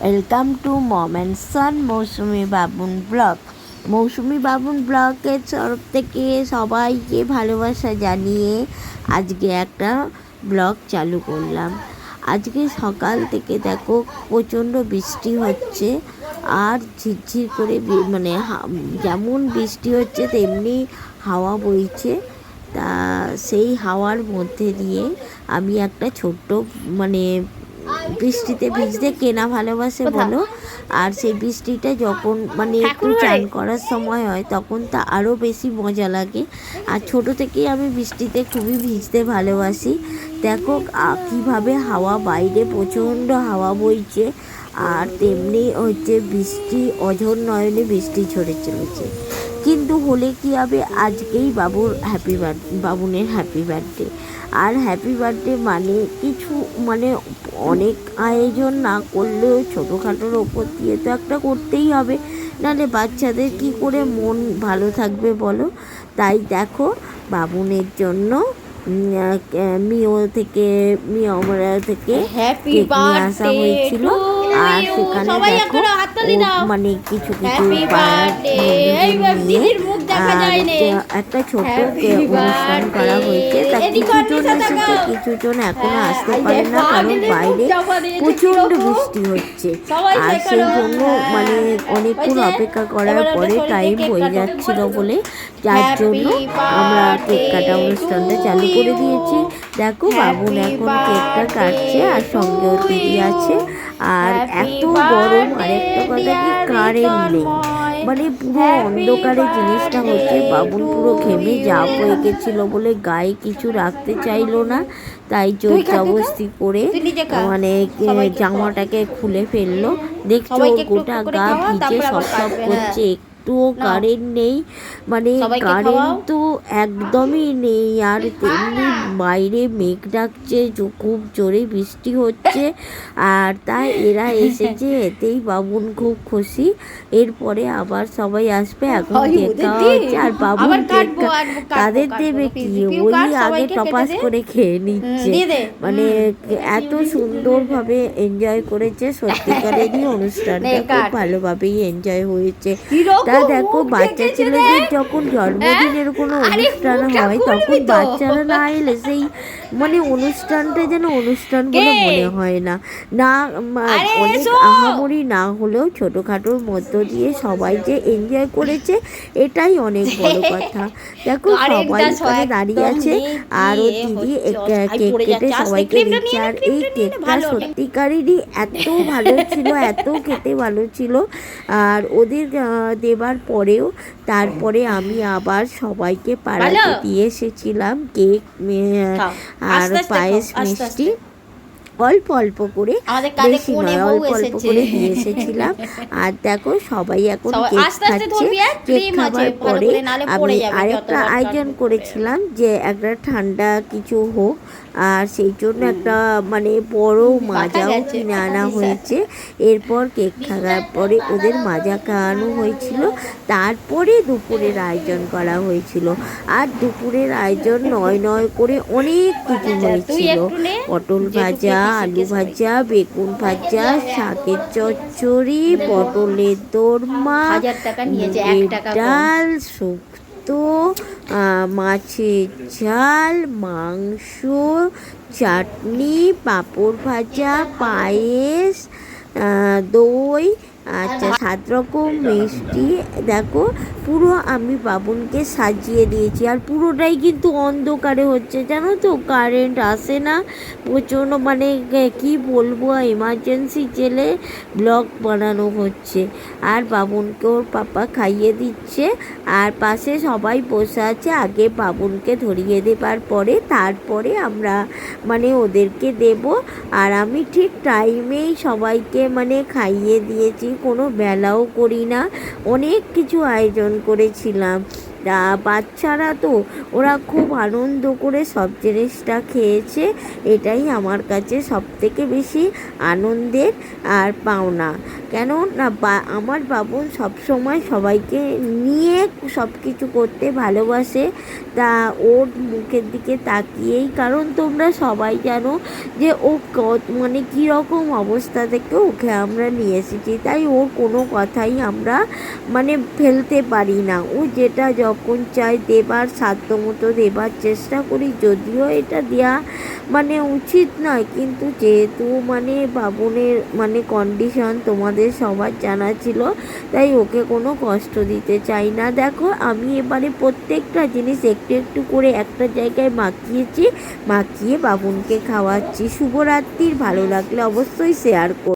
Welcome to mom and son Mousumi Babun blog. মৌসুমি বাবুন ব্লগের তরফ থেকে সবাইকে ভালোবাসা জানিয়ে আজকে একটা ব্লগ চালু করলাম। আজকে সকাল থেকে দেখো প্রচণ্ড বৃষ্টি হচ্ছে, আর ঝিরঝির করে মানে যেমন বৃষ্টি হচ্ছে তেমনি হাওয়া বইছে। তা সেই হাওয়ার মধ্যে দিয়ে আমি একটা ছোট্ট মানে বৃষ্টিতে ভিজতে কেনা ভালোবাসে বলো, আর সেই বৃষ্টিটা যখন মানে একটু চান করার সময় হয় তখন তা আরও বেশি মজা লাগে। আর ছোট থেকেই আমি বৃষ্টিতে খুবই ভিজতে ভালোবাসি। দেখো কীভাবে হাওয়া, বাইরে প্রচণ্ড হাওয়া বইছে, আর তেমনি হচ্ছে বৃষ্টি অঝোর নয়নে বৃষ্টি ঝরে চলেছে। কিন্তু হলে কী হবে, আজকেই বাবুনের হ্যাপি বার্থডে। আর হ্যাপি বার্থডে মানে কিছু মানে অনেক আয়োজন না করলেও ছোটোখাটোর ওপর দিয়ে তো একটা করতেই হবে, নাহলে বাচ্চাদের কি করে মন ভালো থাকবে বলো। তাই দেখো বাবুনের জন্য মিয়ামরা থেকে কেক নিয়ে আসা হয়েছিল। আর সেখানে দেখো মানে কিছু একটা ছোট অনুষ্ঠান করা হয়েছে। তা কিছুজন এসেছে, কিছুজন এখনো আসতে পারে না, কারণ বাইরে প্রচণ্ড বৃষ্টি হচ্ছে। আর সেই জন্য মানে অনেকক্ষণ অপেক্ষা করার পরে টাইম হয়ে যাচ্ছিল বলে, যার জন্য আমরা কেক কাটা অনুষ্ঠানটা চালু করে দিয়েছি। দেখো বাবুন এখন কেকটা কাটছে, আর সঙ্গেও দিদি আছে। আর এত গরম, আর একটা কথা কি, কারেন্ট নেই, মানে পুরো অন্ধকারে জিনিসটা হচ্ছে। বাবুন পুরো ঘেমে যা হয়ে গেছিলো বলে গায়ে কিছু রাখতে চাইলো না, তাই জোর জবরদস্তি করে মানে জামাটাকে খুলে ফেললো। দেখছো গোটা গা ভিজে সব করছে, একটুও কারেন্ট নেই, মানে কারেন্ট তো একদমই নেই। আর তেমনি বাইরে মেঘ ডাকছে, খুব জোরে বৃষ্টি হচ্ছে। আর তাই এরা এসেছে, এতেই বাবুন খুব খুশি। এরপরে আবার সবাই আসবে, এখন কেক খাওয়া হচ্ছে। আর বাবুন কেক তাদের দেবে কি, ওই আগে টপাস করে খেয়ে নিচ্ছে। মানে এত সুন্দরভাবে এনজয় করেছে, সত্যিকারেরই অনুষ্ঠানটা খুব ভালোভাবেই এনজয় হয়েছে। তা দেখো বাচ্চা ছেলেদের যখন জন্মদিনের কোনো অনুষ্ঠান হয় তখন বাচ্চারা না এলে সেই মানে অনুষ্ঠানটা যেন অনুষ্ঠান বলে মনে হয় না। অনেক আহামরি না হলেও ছোটোখাটোর মধ্য দিয়ে সবাই যে এনজয় করেছে, এটাই অনেক বড় কথা। দেখো সবাই এখানে দাঁড়িয়ে আছে, আর ও দিদি কেক কেটে সবাইকে দিচ্ছে। আর এই কেকটা সত্যিকারেরই এত ভালো ছিল, এত খেতে ভালো ছিল। আর ওদের দেবার পরেও তারপরে আমি আবার সবাইকে পাড়াতে দিয়ে এসেছিলাম কেক আর পায়েস, মিষ্টি অল্প অল্প করে, বেশি নয়, অল্প অল্প করে দিয়ে এসেছিলাম। আর দেখো সবাই এখন কেক খাচ্ছে। কেক খাবার পরে আমি আরেকটা আয়োজন করেছিলাম যে একটা ঠান্ডা কিছু হোক, আর সেই জন্য একটা মানে বড় মাজাও কিনে আনা হয়েছে। এরপর কেক খাওয়ার পরে ওদের মাজা খাওয়ানো হয়েছিল, তারপরে দুপুরের আয়োজন করা হয়েছিল। আর দুপুরের আয়োজন নয় করে অনেক কিছু হয়েছিল, পটল ভাজা, আলু ভাজা, বেগুন ভাজা, শাকের চচ্চড়ি, পটলের দোরমা, ডাল, শুক্তো, মাছের ঝাল, মাংস, চাটনি, পাঁপড় ভাজা, পায়েস, দই, আচ্ছা 7 রকম মিষ্টি। দেখো পুরো আমি বাবুনকে সাজিয়ে দিয়েছি। আর পুরোটাই কিন্তু অন্ধকারে হচ্ছে, জানো তো, কারেন্ট আসে না প্রচণ্ড, মানে কি বলবো, এমার্জেন্সি জেলে ব্লগ বানানো হচ্ছে। আর বাবুনকে ওর পাপা খাইয়ে দিচ্ছে, আর পাশে সবাই বসে আছে। আগে বাবুনকে ধরিয়ে দেবার পরে তারপরে আমরা মানে ওদেরকে দেব। আর আমি ঠিক টাইমেই সবাইকে মানে খাইয়ে দিয়েছি, কোনো বেলাও করি না। অনেক কিছু আয়োজন করেছিলাম, বাচ্চারা তো ওরা খুব আনন্দ করে সব জিনিসটা খেয়েছে, এটাই আমার কাছে সবথেকে বেশি আনন্দের আর পাওনা। কেন না আমার বাবুন সবসময় সবাইকে নিয়ে সব কিছু করতে ভালোবাসে, তা ওর মুখের দিকে তাকিয়েই, কারণ তোমরা সবাই জানো যে ও মানে কীরকম অবস্থা থেকে ওকে আমরা নিয়ে এসেছি, তাই ওর কোনো কথাই আমরা মানে ফেলতে পারি না। ও যেটা যখন চায় দেবার সাধ্য মতো দেবার চেষ্টা করি, যদিও এটা দেয়া মানে উচিত নয়, কিন্তু যেহেতু মানে বাবুনের মানে কন্ডিশন তোমাদের সবার জানা ছিল, তাই ওকে কোনো কষ্ট দিতে চাই না। দেখো আমি এবারে প্রত্যেকটা জিনিস একটু একটু করে একটা জায়গায় মাখিয়ে বাবুনকে খাওয়াচ্ছি। শুভরাত্রির, ভালো লাগলে অবশ্যই শেয়ার করো।